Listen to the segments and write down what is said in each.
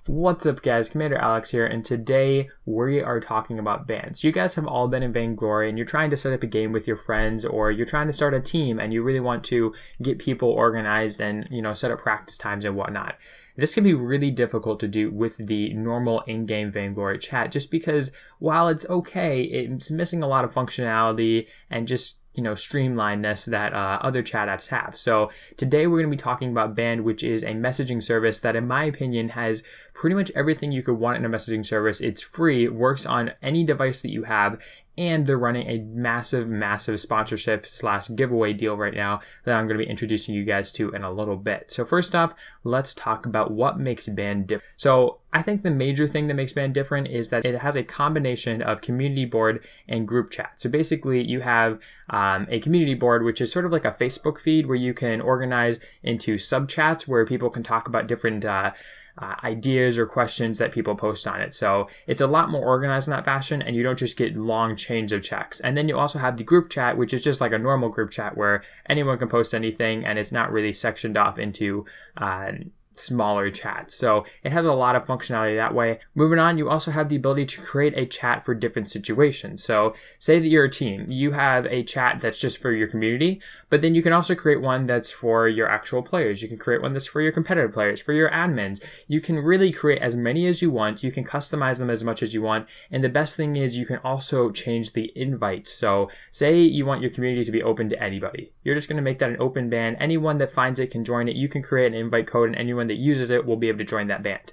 What's up guys, Commander Alex here, and today we are talking about bans. You guys have all been in Vainglory and you're trying to set up a game with your friends, or you're trying to start a team and you really want to get people organized and set up practice times and whatnot. This can be really difficult to do with the normal in-game Vainglory chat, just because while it's okay, it's missing a lot of functionality and just streamlinedness that other chat apps have. So today we're going to be talking about Band, which is a messaging service that in my opinion has pretty much everything you could want in a messaging service. It's free, works on any device that you have, and they're running a massive sponsorship / giveaway deal right now that I'm going to be introducing you guys to in a little bit. So first off, let's talk about what makes Band different. So I think the major thing that makes Band different is that it has a combination of community board and group chat. So basically you have a community board, which is sort of like a Facebook feed where you can organize into sub chats where people can talk about different ideas or questions that people post on it. So it's a lot more organized in that fashion, and you don't just get long chains of checks. And then you also have the group chat, which is just like a normal group chat where anyone can post anything and it's not really sectioned off into smaller chats. So it has a lot of functionality that way. Moving on, you also have the ability to create a chat for different situations. So say that you're a team, you have a chat that's just for your community, but then you can also create one that's for your actual players. You can create one that's for your competitive players, for your admins. You can really create as many as you want. You can customize them as much as you want. And the best thing is you can also change the invite. So say you want your community to be open to anybody. You're just going to make that an open band. Anyone that finds it can join it. You can create an invite code, and anyone that uses it will be able to join that band.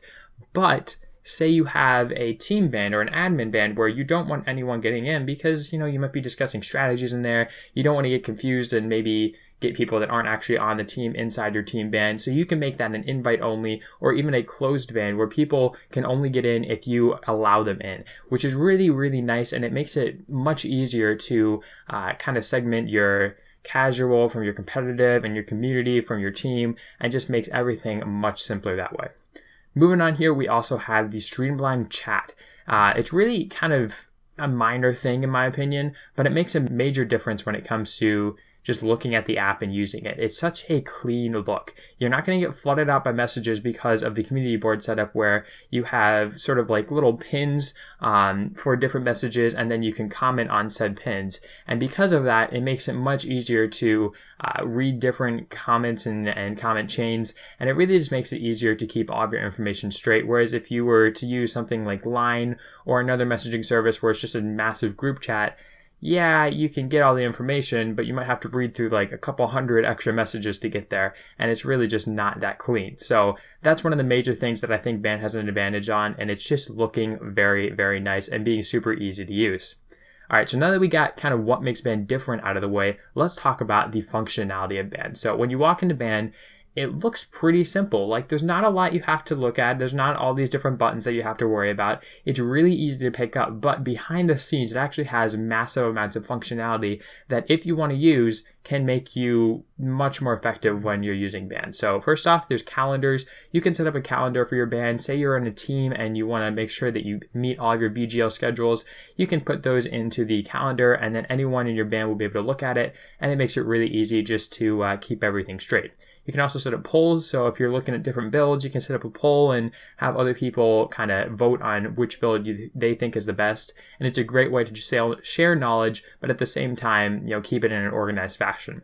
But say you have a team band or an admin band where you don't want anyone getting in because you might be discussing strategies in there. You don't want to get confused and maybe get people that aren't actually on the team inside your team band. So you can make that an invite only, or even a closed band where people can only get in if you allow them in, which is really nice, and it makes it much easier to kind of segment your casual from your competitive and your community from your team, and just makes everything much simpler that way. Moving on here, we also have the streamlined chat. It's really kind of a minor thing in my opinion, but it makes a major difference when it comes to just looking at the app and using it. It's such a clean look. You're not going to get flooded out by messages because of the community board setup where you have sort of like little pins for different messages, and then you can comment on said pins. And because of that, it makes it much easier to read different comments and comment chains, and it really just makes it easier to keep all of your information straight. Whereas if you were to use something like Line or another messaging service where it's just a massive group chat, yeah, you can get all the information, but you might have to read through like a couple hundred extra messages to get there, and it's really just not that clean. So that's one of the major things that I think Band has an advantage on, and it's just looking very nice and being super easy to use. All right, so now that we got kind of what makes Band different out of the way, let's talk about the functionality of Band. So when you walk into Band, it looks pretty simple. Like there's not a lot you have to look at. There's not all these different buttons that you have to worry about. It's really easy to pick up, but behind the scenes, it actually has massive amounts of functionality that if you want to use can make you much more effective when you're using Band. So first off, there's calendars. You can set up a calendar for your band. Say you're in a team and you want to make sure that you meet all of your VGL schedules. You can put those into the calendar, and then anyone in your band will be able to look at it, and it makes it really easy just to keep everything straight. You can also set up polls. So if you're looking at different builds, you can set up a poll and have other people kind of vote on which build they think is the best. And it's a great way to just share knowledge, but at the same time, keep it in an organized fashion.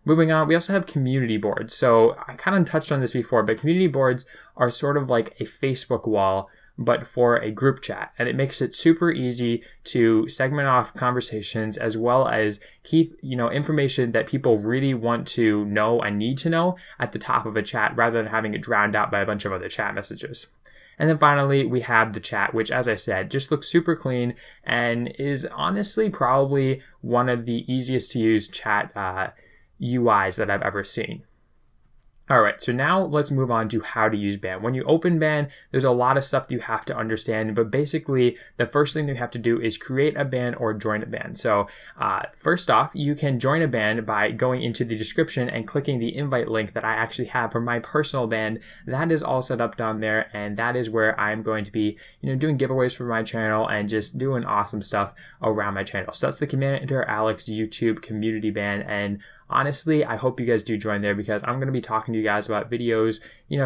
Moving on, we also have community boards. So I kind of touched on this before, but community boards are sort of like a Facebook wall, but for a group chat. And it makes it super easy to segment off conversations as well as keep, information that people really want to know and need to know at the top of a chat rather than having it drowned out by a bunch of other chat messages. And then finally, we have the chat, which, as I said, just looks super clean and is honestly probably one of the easiest to use chat UIs that I've ever seen. All right, so now let's move on to how to use Band. When you open Band, there's a lot of stuff that you have to understand, but basically the first thing you have to do is create a band or join a band. So first off, you can join a band by going into the description and clicking the invite link that I actually have for my personal band. That is all set up down there, and that is where I'm going to be doing giveaways for my channel and just doing awesome stuff around my channel. So that's the Commander Alex YouTube community band, and honestly, I hope you guys do join there because I'm going to be talking to you guys about videos,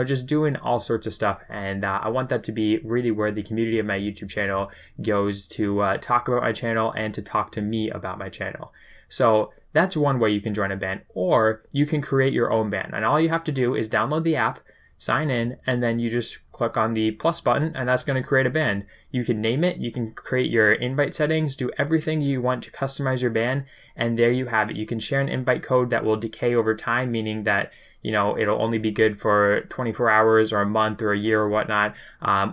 just doing all sorts of stuff. And I want that to be really where the community of my YouTube channel goes to talk about my channel and to talk to me about my channel. So that's one way you can join a band, or you can create your own band. And all you have to do is download the app, sign in, and then you just click on the plus button, and that's going to create a band. You can name it, you can create your invite settings, do everything you want to customize your band, and there you have it. You can share an invite code that will decay over time, meaning that it'll only be good for 24 hours or a month or a year or whatnot.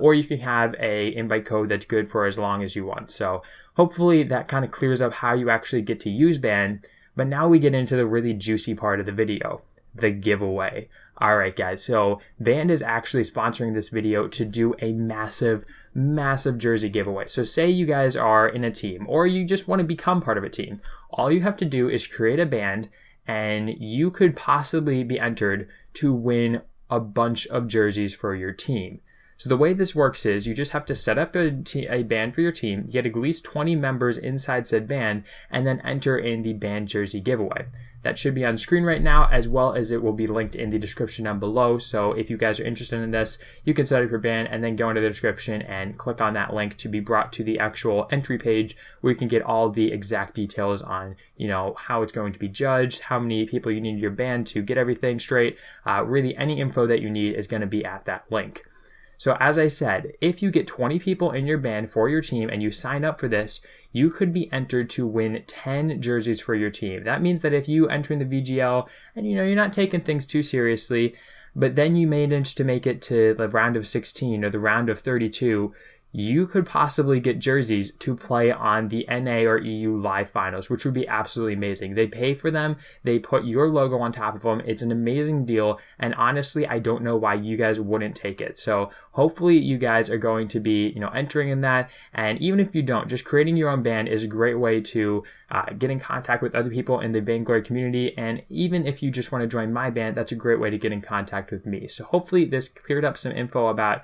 Or you can have a invite code that's good for as long as you want. So hopefully that kind of clears up how you actually get to use Band. But now we get into the really juicy part of the video, the giveaway. All right, guys, so Band is actually sponsoring this video to do a massive jersey giveaway. So say you guys are in a team or you just want to become part of a team. All you have to do is create a band and you could possibly be entered to win a bunch of jerseys for your team. So the way this works is you just have to set up a band for your team, get at least 20 members inside said band, and then enter in the band jersey giveaway. That should be on screen right now, as well as it will be linked in the description down below. So if you guys are interested in this, you can set up your band and then go into the description and click on that link to be brought to the actual entry page where you can get all the exact details on, how it's going to be judged, how many people you need in your band to get everything straight. Really, any info that you need is going to be at that link. So as I said, if you get 20 people in your band for your team and you sign up for this, you could be entered to win 10 jerseys for your team. That means that if you enter in the VGL and you're not taking things too seriously, but then you manage to make it to the round of 16 or the round of 32, you could possibly get jerseys to play on the NA or EU live finals, which would be absolutely amazing. They pay for them. They put your logo on top of them. It's an amazing deal. And honestly, I don't know why you guys wouldn't take it. So hopefully you guys are going to be, entering in that. And even if you don't, just creating your own band is a great way to get in contact with other people in the Vainglory community. And even if you just want to join my band, that's a great way to get in contact with me. So hopefully this cleared up some info about,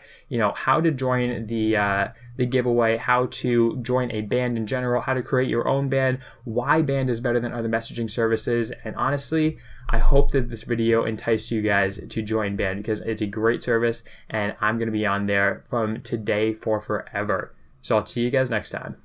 how to join the giveaway, how to join a band in general, how to create your own band, why Band is better than other messaging services. And honestly, I hope that this video enticed you guys to join Band because it's a great service and I'm going to be on there from today for forever. So I'll see you guys next time.